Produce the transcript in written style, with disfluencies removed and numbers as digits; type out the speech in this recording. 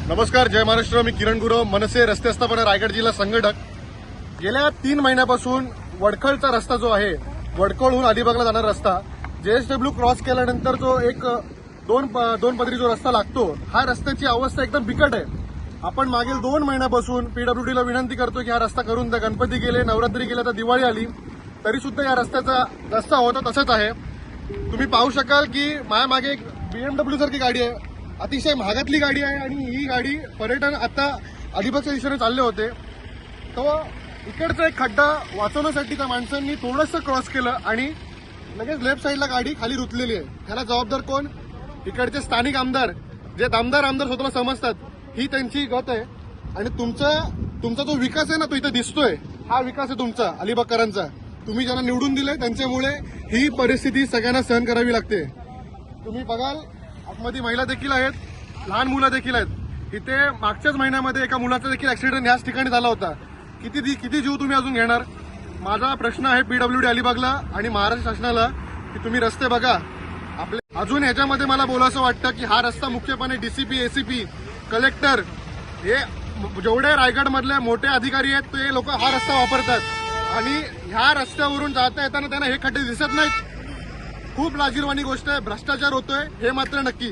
नमस्कार, जय महाराष्ट्र. मी किरण गुरव, मनसे रस्ते स्थापना रायगड जिल्हा संघटक. गेल्या 3 महिन्यापासून वडखळचा रस्ता जो आहे, वडखळहून अलिबागला जाणारा रस्ता, जेएसडब्ल्यू क्रॉस केल्यानंतर जो एक दोन पदरी जो रस्ता लागतो, हा रस्त्याची अवस्था एकदम बिकट आहे. आपण मागील 2 महिन्यापासून पीडब्ल्यूडीला विनंती करतो की हा रस्ता करून द्या. गणपती गेले, नवरात्री गेले, तर दिवाळी आली, तरी सुद्धा या रस्त्याचा रस्ता होता तसंच आहे. तुम्ही पाहू शकाल की माझ्या मागे एक BMW सारखी गाडी आहे, अतिशय महागातली गाडी आहे, आणि ही गाडी पर्यटन आता अलिबागच्या दिशेने चालले होते, तो इकडचा एक खड्डा वाचवण्यासाठी त्या माणसांनी थोडंसं क्रॉस केलं आणि लगेच लेफ्ट साईडला गाडी खाली रुतलेली आहे. ह्याला जबाबदार कोण? इकडचे स्थानिक आमदार, जे आमदार स्वतःला समजतात, ही त्यांची गत आहे. आणि तुमचा जो विकास आहे ना, तो इथे दिसतोय, हा विकास आहे तुमचा अलिबागकरांचा. तुम्ही ज्यांना निवडून दिले त्यांच्यामुळे ही परिस्थिती सगळ्यांना सहन करावी लागते. तुम्ही बघाल, आतमध्ये महिला देखील आहेत, लहान मुलं देखील आहेत. इथे मागच्याच महिन्यामध्ये एका मुलाचा देखील ऍक्सिडेंट याच ठिकाणी झाला होता. किती जीव तुम्ही अजून घेणार? माझा प्रश्न आहे पीडब्ल्यूडी अलिबागला आणि महाराष्ट्र शासनाला की तुम्ही रस्ते बघा आपले. अजून ह्याच्यामध्ये मला बोलावंसं वाटतं की हा रस्ता मुख्यपणे डीसीपी, एसीपी, कलेक्टर, हे जेवढे रायगडमधले मोठे अधिकारी आहेत ते लोक हा रस्ता वापरतात, आणि ह्या रस्त्यावरून जाता येताना त्यांना हे खड्डे दिसत नाहीत. खूप लाजिरवाणी गोष्ट आहे. भ्रष्टाचार होतोय हे मात्र नक्की.